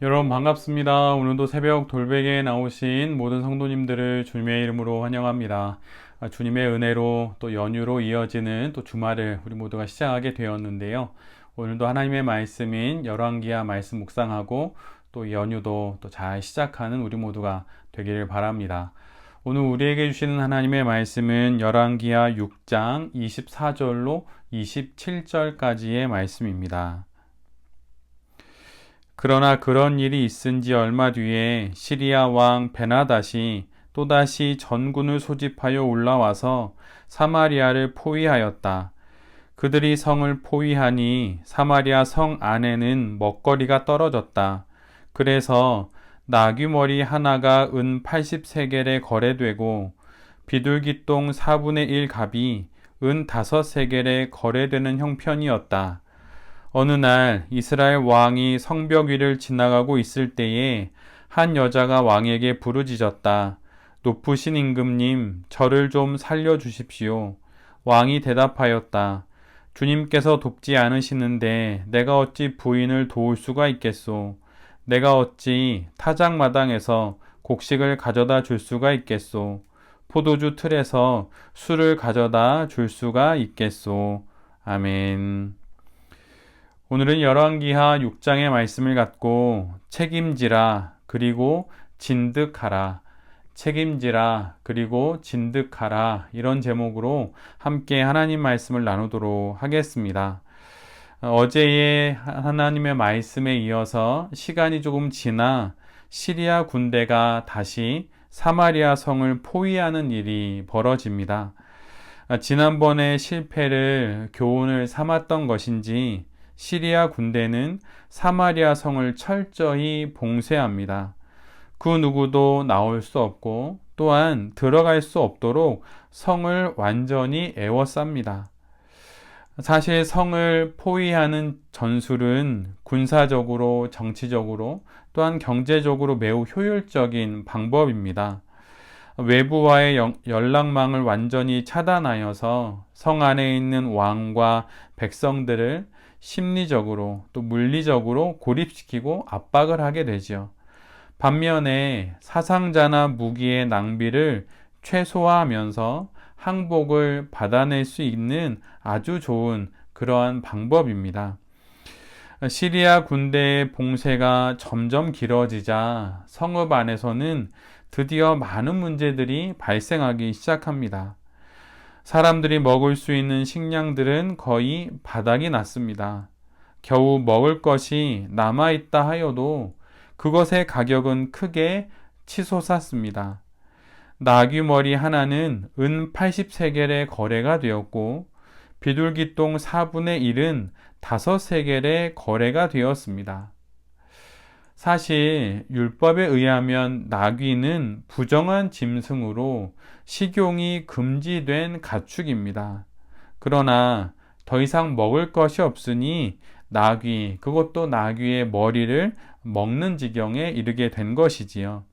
여러분 반갑습니다. 오늘도 새벽 돌베개에 나오신 모든 성도님들을 주님의 이름으로 환영합니다. 주님의 은혜로 또 연휴로 이어지는 또 주말을 우리 모두가 시작하게 되었는데요. 오늘도 하나님의 말씀인 열왕기하 말씀 묵상하고 또 연휴도 또 잘 시작하는 우리 모두가 되기를 바랍니다. 오늘 우리에게 주시는 하나님의 말씀은 열왕기하 6장 24절로 27절까지의 말씀입니다. 그러나 그런 일이 있은 지 얼마 뒤에 시리아 왕 베나닷이 또다시 전군을 소집하여 올라와서 사마리아를 포위하였다. 그들이 성을 포위하니 사마리아 성 안에는 먹거리가 떨어졌다. 그래서 나귀머리 하나가 은 80세겔에 거래되고 비둘기똥 4분의 1 갑이 은 5세겔에 거래되는 형편이었다. 어느 날 이스라엘 왕이 성벽 위를 지나가고 있을 때에 한 여자가 왕에게 부르짖었다. 높으신 임금님, 저를 좀 살려주십시오. 왕이 대답하였다. 주님께서 돕지 않으시는데 내가 어찌 부인을 도울 수가 있겠소. 내가 어찌 타작마당에서 곡식을 가져다 줄 수가 있겠소. 포도주 틀에서 술을 가져다 줄 수가 있겠소. 아멘. 오늘은 열왕기하 6장의 말씀을 갖고 책임지라 그리고 진득하라, 책임지라 그리고 진득하라, 이런 제목으로 함께 하나님 말씀을 나누도록 하겠습니다. 어제의 하나님의 말씀에 이어서 시간이 조금 지나 시리아 군대가 다시 사마리아 성을 포위하는 일이 벌어집니다. 지난번의 실패를 교훈을 삼았던 것인지 시리아 군대는 사마리아 성을 철저히 봉쇄합니다. 그 누구도 나올 수 없고 또한 들어갈 수 없도록 성을 완전히 에워쌉니다. 사실 성을 포위하는 전술은 군사적으로, 정치적으로, 또한 경제적으로 매우 효율적인 방법입니다. 외부와의 연락망을 완전히 차단하여서 성 안에 있는 왕과 백성들을 심리적으로 또 물리적으로 고립시키고 압박을 하게 되죠. 반면에 사상자나 무기의 낭비를 최소화하면서 항복을 받아낼 수 있는 아주 좋은 그러한 방법입니다. 시리아 군대의 봉쇄가 점점 길어지자 성읍 안에서는 드디어 많은 문제들이 발생하기 시작합니다. 사람들이 먹을 수 있는 식량들은 거의 바닥이 났습니다. 겨우 먹을 것이 남아있다 하여도 그것의 가격은 크게 치솟았습니다. 나귀머리 하나는 은 80세겔에 거래가 되었고 비둘기똥 4분의 1은 5세겔에 거래가 되었습니다. 사실 율법에 의하면 나귀는 부정한 짐승으로 식용이 금지된 가축입니다. 그러나 더 이상 먹을 것이 없으니 나귀, 그것도 나귀의 머리를 먹는 지경에 이르게 된 것이지요.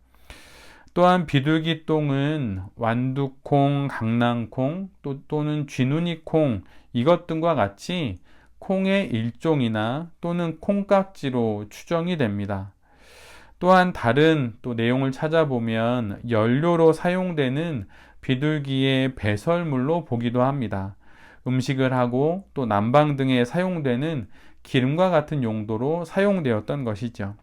또한 비둘기 똥은 완두콩, 강낭콩, 또는 쥐누니콩, 이것 등과 같이 콩의 일종이나 또는 콩깍지로 추정이 됩니다. 또한 다른 또 내용을 찾아보면 연료로 사용되는 비둘기의 배설물로 보기도 합니다. 음식을 하고 또 난방 등에 사용되는 기름과 같은 용도로 사용되었던 것이죠.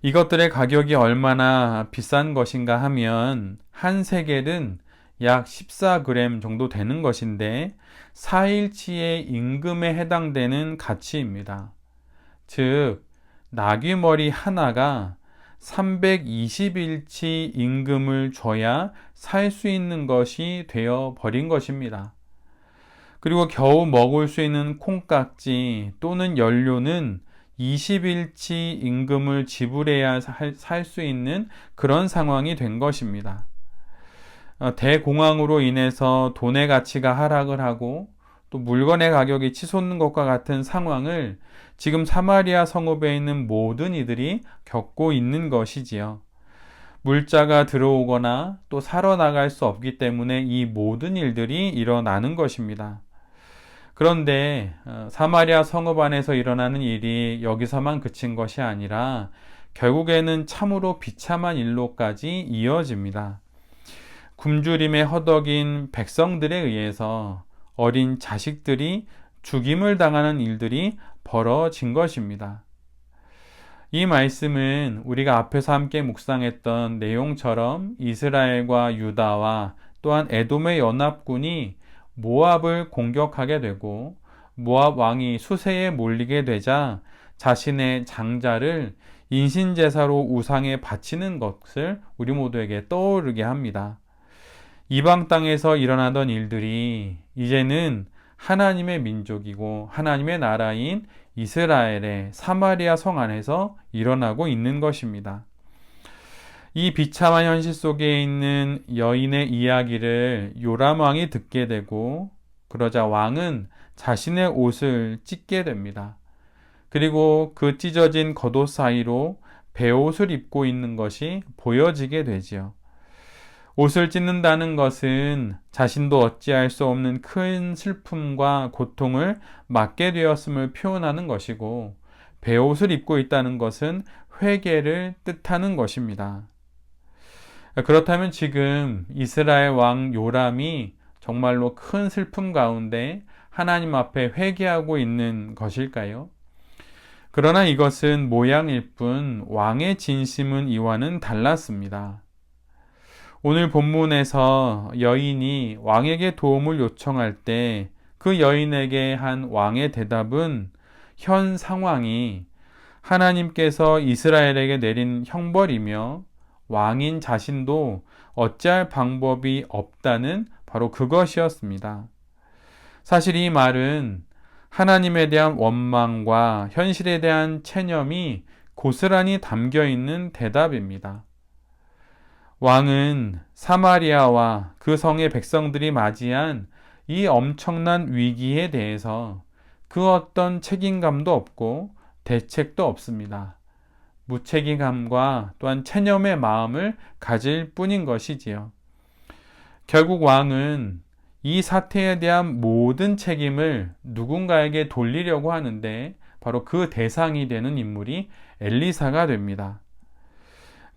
이것들의 가격이 얼마나 비싼 것인가 하면 한 세겔은 약 14g 정도 되는 것인데 4일치의 임금에 해당되는 가치입니다. 즉 나귀머리 하나가 320일치 임금을 줘야 살 수 있는 것이 되어 버린 것입니다. 그리고 겨우 먹을 수 있는 콩깍지 또는 연료는 20일치 임금을 지불해야 살 수 있는 그런 상황이 된 것입니다. 대공황으로 인해서 돈의 가치가 하락을 하고 또 물건의 가격이 치솟는 것과 같은 상황을 지금 사마리아 성읍에 있는 모든 이들이 겪고 있는 것이지요. 물자가 들어오거나 또 사러 나갈 수 없기 때문에 이 모든 일들이 일어나는 것입니다. 그런데 사마리아 성읍 안에서 일어나는 일이 여기서만 그친 것이 아니라 결국에는 참으로 비참한 일로까지 이어집니다. 굶주림에 허덕인 백성들에 의해서 어린 자식들이 죽임을 당하는 일들이 벌어진 것입니다. 이 말씀은 우리가 앞에서 함께 묵상했던 내용처럼 이스라엘과 유다와 또한 에돔의 연합군이 모압을 공격하게 되고 모압 왕이 수세에 몰리게 되자 자신의 장자를 인신제사로 우상에 바치는 것을 우리 모두에게 떠오르게 합니다. 이방 땅에서 일어나던 일들이 이제는 하나님의 민족이고 하나님의 나라인 이스라엘의 사마리아 성 안에서 일어나고 있는 것입니다. 이 비참한 현실 속에 있는 여인의 이야기를 요람 왕이 듣게 되고 그러자 왕은 자신의 옷을 찢게 됩니다. 그리고 그 찢어진 겉옷 사이로 베옷을 입고 있는 것이 보여지게 되지요. 옷을 찢는다는 것은 자신도 어찌할 수 없는 큰 슬픔과 고통을 맞게 되었음을 표현하는 것이고, 베옷을 입고 있다는 것은 회개를 뜻하는 것입니다. 그렇다면 지금 이스라엘 왕 요람이 정말로 큰 슬픔 가운데 하나님 앞에 회개하고 있는 것일까요? 그러나 이것은 모양일 뿐 왕의 진심은 이와는 달랐습니다. 오늘 본문에서 여인이 왕에게 도움을 요청할 때 그 여인에게 한 왕의 대답은 현 상황이 하나님께서 이스라엘에게 내린 형벌이며 왕인 자신도 어찌할 방법이 없다는 바로 그것이었습니다. 사실 이 말은 하나님에 대한 원망과 현실에 대한 체념이 고스란히 담겨 있는 대답입니다. 왕은 사마리아와 그 성의 백성들이 맞이한 이 엄청난 위기에 대해서 그 어떤 책임감도 없고 대책도 없습니다. 무책임함과 또한 체념의 마음을 가질 뿐인 것이지요. 결국 왕은 이 사태에 대한 모든 책임을 누군가에게 돌리려고 하는데 바로 그 대상이 되는 인물이 엘리사가 됩니다.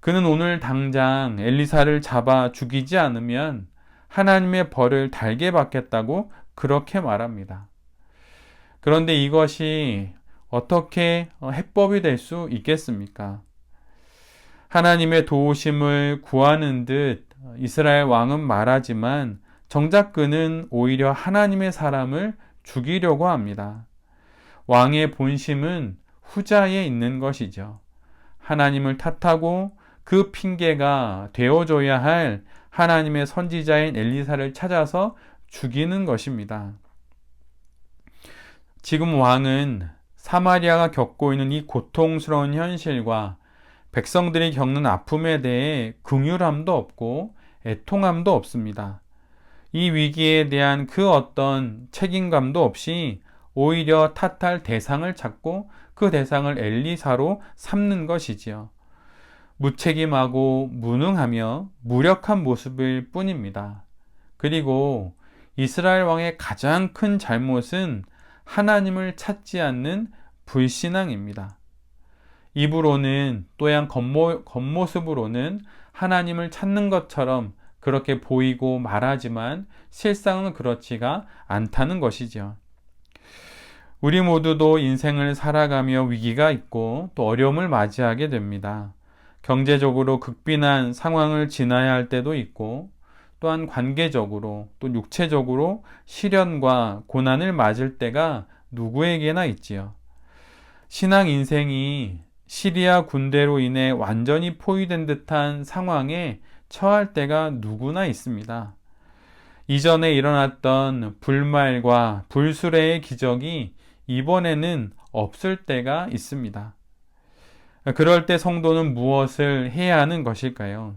그는 오늘 당장 엘리사를 잡아 죽이지 않으면 하나님의 벌을 달게 받겠다고 그렇게 말합니다. 그런데 이것이 어떻게 해법이 될 수 있겠습니까? 하나님의 도우심을 구하는 듯 이스라엘 왕은 말하지만 정작 그는 오히려 하나님의 사람을 죽이려고 합니다. 왕의 본심은 후자에 있는 것이죠. 하나님을 탓하고 그 핑계가 되어줘야 할 하나님의 선지자인 엘리사를 찾아서 죽이는 것입니다. 지금 왕은 사마리아가 겪고 있는 이 고통스러운 현실과 백성들이 겪는 아픔에 대해 긍휼함도 없고 애통함도 없습니다. 이 위기에 대한 그 어떤 책임감도 없이 오히려 탓할 대상을 찾고 그 대상을 엘리사로 삼는 것이지요. 무책임하고 무능하며 무력한 모습일 뿐입니다. 그리고 이스라엘 왕의 가장 큰 잘못은 하나님을 찾지 않는 불신앙입니다. 입으로는 또한 겉모습으로는 하나님을 찾는 것처럼 그렇게 보이고 말하지만 실상은 그렇지가 않다는 것이죠. 우리 모두도 인생을 살아가며 위기가 있고 또 어려움을 맞이하게 됩니다. 경제적으로 극빈한 상황을 지나야 할 때도 있고 또한 관계적으로 또 육체적으로 시련과 고난을 맞을 때가 누구에게나 있지요. 신앙 인생이 시리아 군대로 인해 완전히 포위된 듯한 상황에 처할 때가 누구나 있습니다. 이전에 일어났던 불말과 불수레의 기적이 이번에는 없을 때가 있습니다. 그럴 때 성도는 무엇을 해야 하는 것일까요?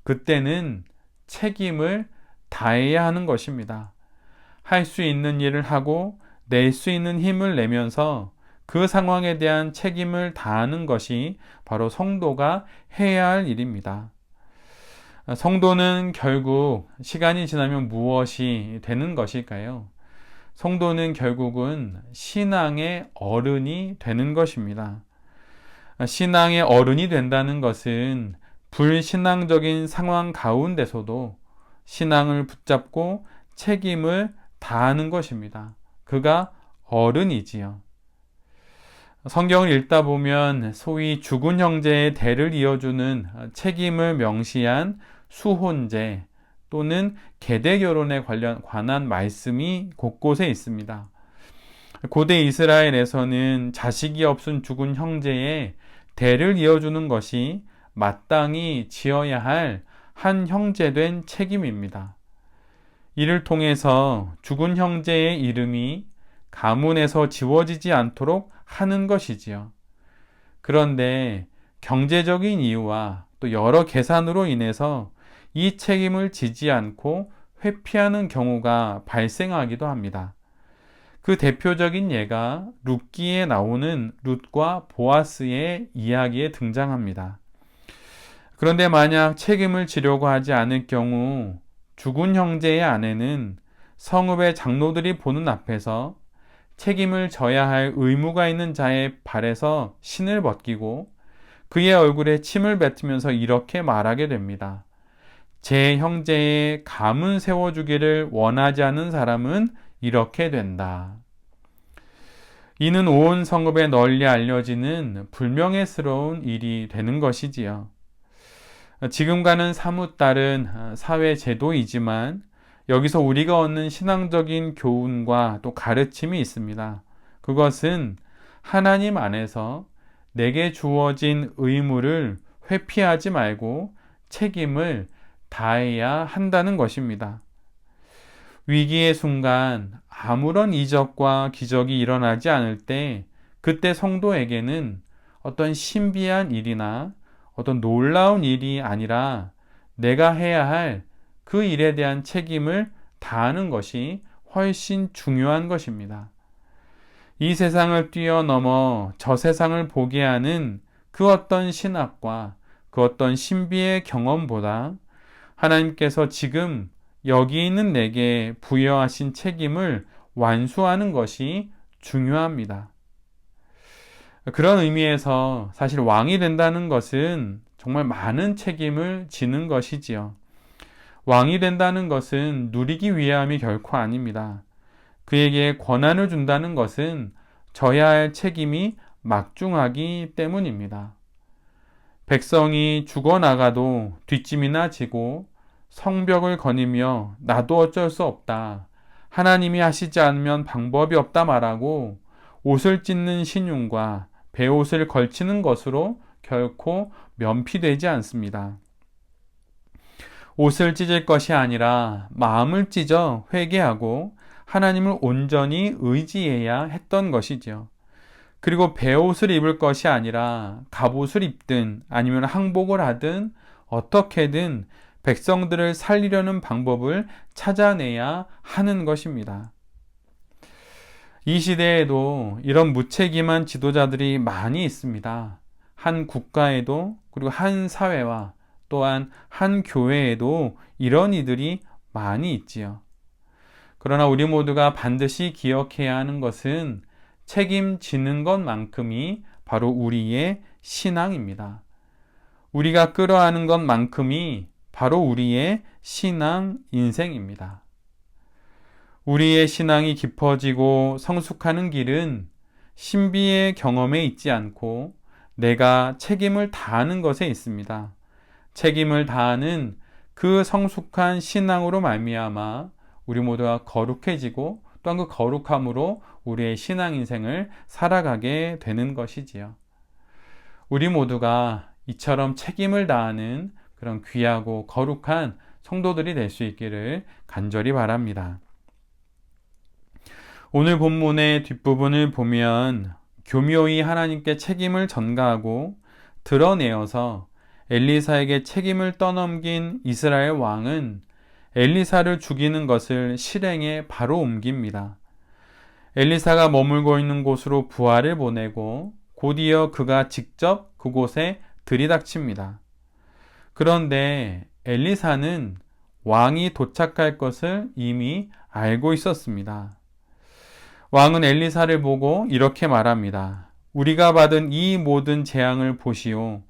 그때는 책임을 다해야 하는 것입니다. 할 수 있는 일을 하고 낼 수 있는 힘을 내면서 그 상황에 대한 책임을 다하는 것이 바로 성도가 해야 할 일입니다. 성도는 결국 시간이 지나면 무엇이 되는 것일까요? 성도는 결국은 신앙의 어른이 되는 것입니다. 신앙의 어른이 된다는 것은 불신앙적인 상황 가운데서도 신앙을 붙잡고 책임을 다하는 것입니다. 그가 어른이지요. 성경을 읽다 보면 소위 죽은 형제의 대를 이어주는 책임을 명시한 수혼제 또는 계대 결혼에 관한 말씀이 곳곳에 있습니다. 고대 이스라엘에서는 자식이 없은 죽은 형제의 대를 이어주는 것이 마땅히 지어야 할 한 형제된 책임입니다. 이를 통해서 죽은 형제의 이름이 가문에서 지워지지 않도록 하는 것이지요. 그런데 경제적인 이유와 또 여러 계산으로 인해서 이 책임을 지지 않고 회피하는 경우가 발생하기도 합니다. 그 대표적인 예가 룻기에 나오는 룻과 보아스의 이야기에 등장합니다. 그런데 만약 책임을 지려고 하지 않을 경우 죽은 형제의 아내는 성읍의 장로들이 보는 앞에서 책임을 져야 할 의무가 있는 자의 발에서 신을 벗기고 그의 얼굴에 침을 뱉으면서 이렇게 말하게 됩니다. 제 형제의 감은 세워주기를 원하지 않는 사람은 이렇게 된다. 이는 온 성읍에 널리 알려지는 불명예스러운 일이 되는 것이지요. 지금과는 사뭇 다른 사회 제도이지만 여기서 우리가 얻는 신앙적인 교훈과 또 가르침이 있습니다. 그것은 하나님 안에서 내게 주어진 의무를 회피하지 말고 책임을 다해야 한다는 것입니다. 위기의 순간 아무런 이적과 기적이 일어나지 않을 때 그때 성도에게는 어떤 신비한 일이나 어떤 놀라운 일이 아니라 내가 해야 할 그 일에 대한 책임을 다하는 것이 훨씬 중요한 것입니다. 이 세상을 뛰어넘어 저 세상을 보게 하는 그 어떤 신학과 그 어떤 신비의 경험보다 하나님께서 지금 여기 있는 내게 부여하신 책임을 완수하는 것이 중요합니다. 그런 의미에서 사실 왕이 된다는 것은 정말 많은 책임을 지는 것이지요. 왕이 된다는 것은 누리기 위함이 결코 아닙니다. 그에게 권한을 준다는 것은 져야 할 책임이 막중하기 때문입니다. 백성이 죽어나가도 뒷짐이나 지고 성벽을 거니며 나도 어쩔 수 없다. 하나님이 하시지 않으면 방법이 없다 말하고 옷을 찢는 신용과 베옷을 걸치는 것으로 결코 면피되지 않습니다. 옷을 찢을 것이 아니라 마음을 찢어 회개하고 하나님을 온전히 의지해야 했던 것이죠. 그리고 베옷을 입을 것이 아니라 갑옷을 입든 아니면 항복을 하든 어떻게든 백성들을 살리려는 방법을 찾아내야 하는 것입니다. 이 시대에도 이런 무책임한 지도자들이 많이 있습니다. 한 국가에도 그리고 한 사회와 또한 한 교회에도 이런 이들이 많이 있지요. 그러나 우리 모두가 반드시 기억해야 하는 것은 책임지는 것만큼이 바로 우리의 신앙입니다. 우리가 끌어안는 것만큼이 바로 우리의 신앙 인생입니다. 우리의 신앙이 깊어지고 성숙하는 길은 신비의 경험에 있지 않고 내가 책임을 다하는 것에 있습니다. 책임을 다하는 그 성숙한 신앙으로 말미암아 우리 모두가 거룩해지고 또한 그 거룩함으로 우리의 신앙 인생을 살아가게 되는 것이지요. 우리 모두가 이처럼 책임을 다하는 그런 귀하고 거룩한 성도들이 될 수 있기를 간절히 바랍니다. 오늘 본문의 뒷부분을 보면 교묘히 하나님께 책임을 전가하고 드러내어서 엘리사에게 책임을 떠넘긴 이스라엘 왕은 엘리사를 죽이는 것을 실행에 바로 옮깁니다. 엘리사가 머물고 있는 곳으로 부하를 보내고 곧이어 그가 직접 그곳에 들이닥칩니다. 그런데 엘리사는 왕이 도착할 것을 이미 알고 있었습니다. 왕은 엘리사를 보고 이렇게 말합니다. 우리가 받은 이 모든 재앙을 보시오.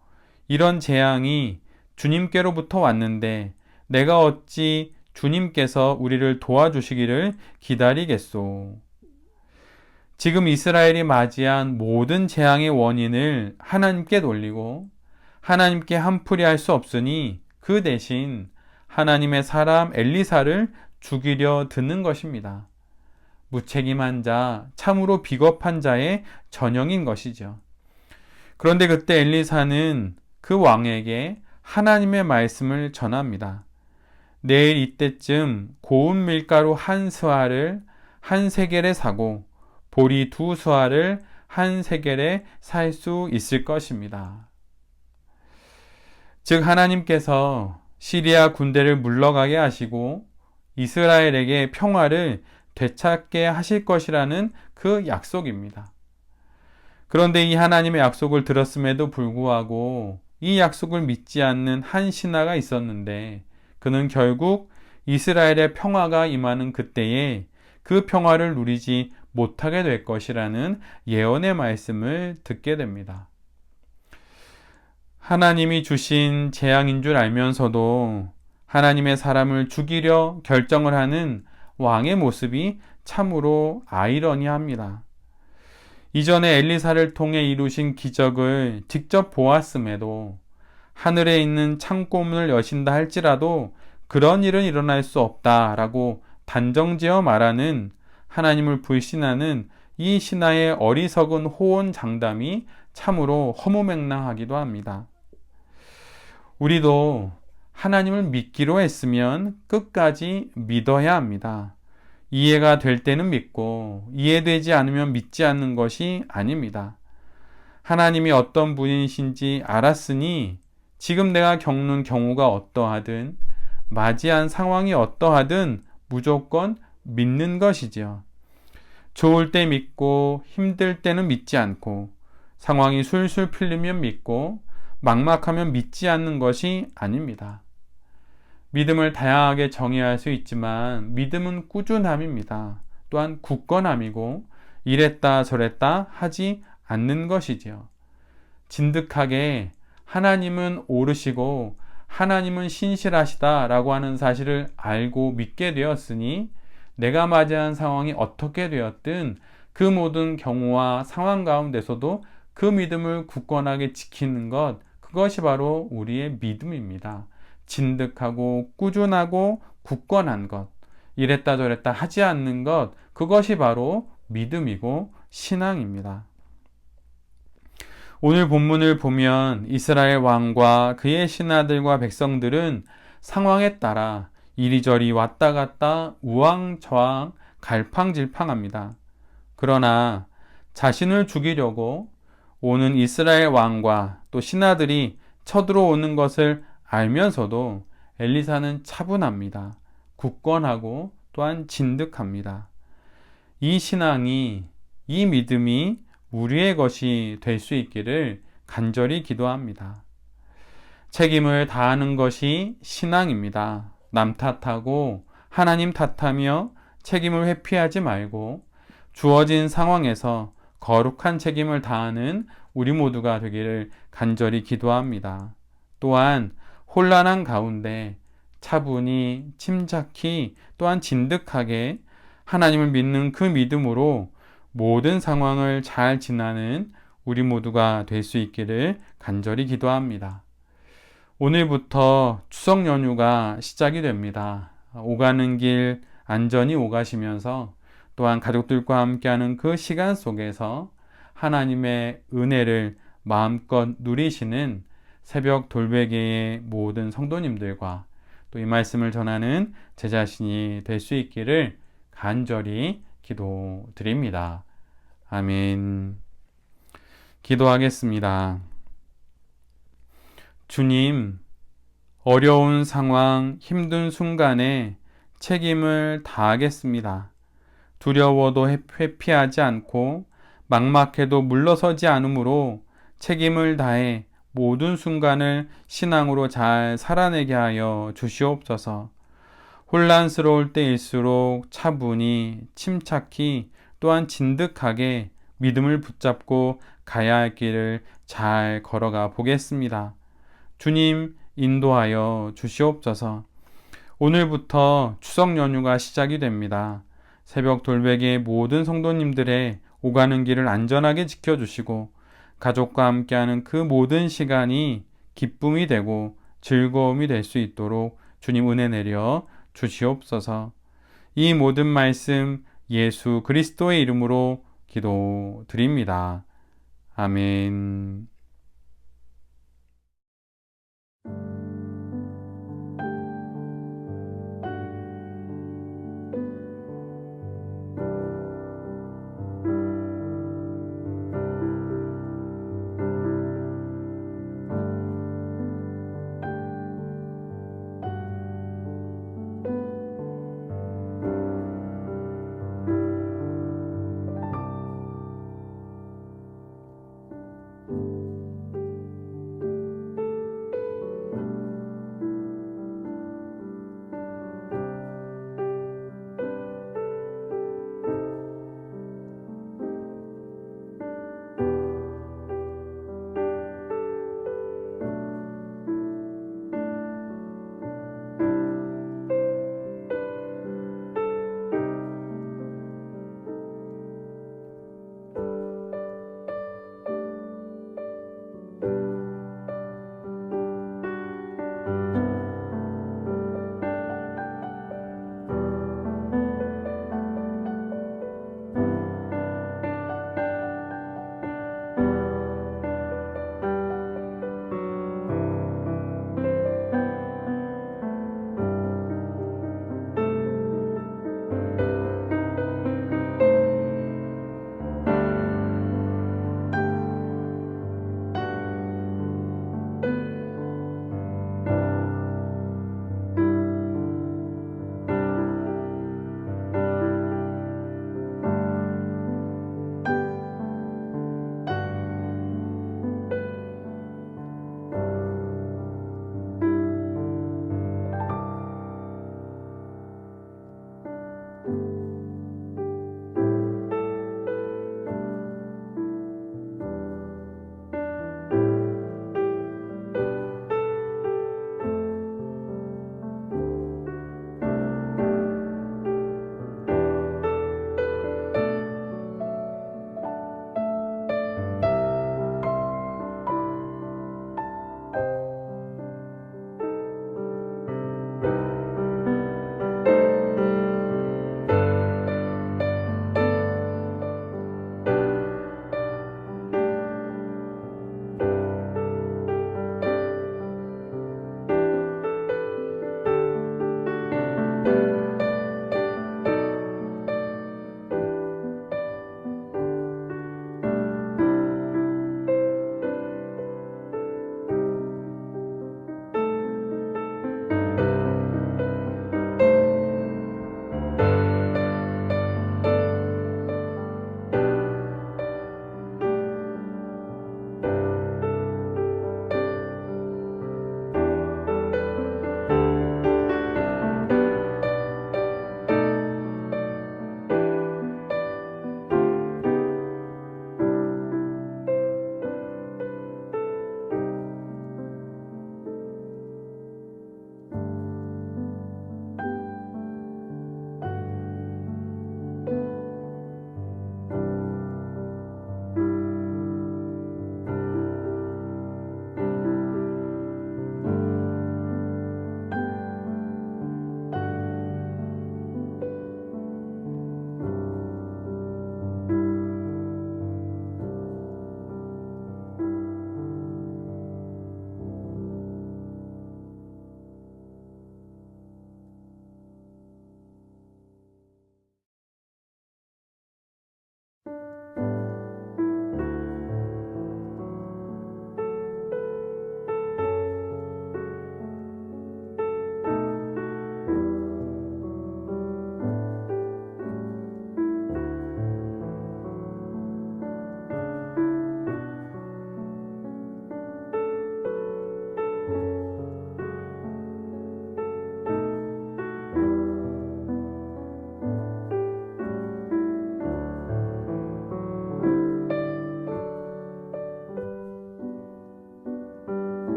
이런 재앙이 주님께로부터 왔는데 내가 어찌 주님께서 우리를 도와주시기를 기다리겠소. 지금 이스라엘이 맞이한 모든 재앙의 원인을 하나님께 돌리고 하나님께 한풀이할 수 없으니 그 대신 하나님의 사람 엘리사를 죽이려 드는 것입니다. 무책임한 자, 참으로 비겁한 자의 전형인 것이죠. 그런데 그때 엘리사는 그 왕에게 하나님의 말씀을 전합니다. 내일 이때쯤 고운 밀가루 한 스와를 한 세겔에 사고 보리 두 스와를 한 세겔에 살 수 있을 것입니다. 즉 하나님께서 시리아 군대를 물러가게 하시고 이스라엘에게 평화를 되찾게 하실 것이라는 그 약속입니다. 그런데 이 하나님의 약속을 들었음에도 불구하고 이 약속을 믿지 않는 한 신하가 있었는데 그는 결국 이스라엘의 평화가 임하는 그때에 그 평화를 누리지 못하게 될 것이라는 예언의 말씀을 듣게 됩니다. 하나님이 주신 재앙인 줄 알면서도 하나님의 사람을 죽이려 결정을 하는 왕의 모습이 참으로 아이러니합니다. 이전에 엘리사를 통해 이루신 기적을 직접 보았음에도 하늘에 있는 창고문을 여신다 할지라도 그런 일은 일어날 수 없다라고 단정지어 말하는 하나님을 불신하는 이 신하의 어리석은 호언장담이 참으로 허무맹랑하기도 합니다. 우리도 하나님을 믿기로 했으면 끝까지 믿어야 합니다. 이해가 될 때는 믿고 이해되지 않으면 믿지 않는 것이 아닙니다. 하나님이 어떤 분이신지 알았으니 지금 내가 겪는 경우가 어떠하든 맞이한 상황이 어떠하든 무조건 믿는 것이지요. 좋을 때 믿고 힘들 때는 믿지 않고 상황이 술술 풀리면 믿고 막막하면 믿지 않는 것이 아닙니다. 믿음을 다양하게 정의할 수 있지만 믿음은 꾸준함입니다. 또한 굳건함이고 이랬다 저랬다 하지 않는 것이지요. 진득하게 하나님은 오르시고 하나님은 신실하시다 라고 하는 사실을 알고 믿게 되었으니 내가 맞이한 상황이 어떻게 되었든 그 모든 경우와 상황 가운데서도 그 믿음을 굳건하게 지키는 것, 그것이 바로 우리의 믿음입니다. 진득하고 꾸준하고 굳건한 것, 이랬다 저랬다 하지 않는 것, 그것이 바로 믿음이고 신앙입니다. 오늘 본문을 보면 이스라엘 왕과 그의 신하들과 백성들은 상황에 따라 이리저리 왔다 갔다 우왕좌왕 갈팡질팡합니다. 그러나 자신을 죽이려고 오는 이스라엘 왕과 또 신하들이 쳐들어오는 것을 알면서도 엘리사는 차분합니다. 굳건하고 또한 진득합니다. 이 신앙이, 이 믿음이 우리의 것이 될 수 있기를 간절히 기도합니다. 책임을 다하는 것이 신앙입니다. 남 탓하고 하나님 탓하며 책임을 회피하지 말고 주어진 상황에서 거룩한 책임을 다하는 우리 모두가 되기를 간절히 기도합니다. 또한 혼란한 가운데 차분히 침착히 또한 진득하게 하나님을 믿는 그 믿음으로 모든 상황을 잘 지나는 우리 모두가 될 수 있기를 간절히 기도합니다. 오늘부터 추석 연휴가 시작이 됩니다. 오가는 길 안전히 오가시면서 또한 가족들과 함께하는 그 시간 속에서 하나님의 은혜를 마음껏 누리시는 새벽 돌베개의 모든 성도님들과 또 이 말씀을 전하는 제 자신이 될 수 있기를 간절히 기도드립니다. 아멘. 기도하겠습니다. 주님, 어려운 상황, 힘든 순간에 책임을 다하겠습니다. 두려워도 회피하지 않고 막막해도 물러서지 않으므로 책임을 다해 모든 순간을 신앙으로 잘 살아내게 하여 주시옵소서. 혼란스러울 때일수록 차분히 침착히 또한 진득하게 믿음을 붙잡고 가야 할 길을 잘 걸어가 보겠습니다. 주님 인도하여 주시옵소서. 오늘부터 추석 연휴가 시작이 됩니다. 새벽 돌베개의 모든 성도님들의 오가는 길을 안전하게 지켜주시고 가족과 함께하는 그 모든 시간이 기쁨이 되고 즐거움이 될 수 있도록 주님 은혜 내려 주시옵소서. 이 모든 말씀 예수 그리스도의 이름으로 기도드립니다. 아멘.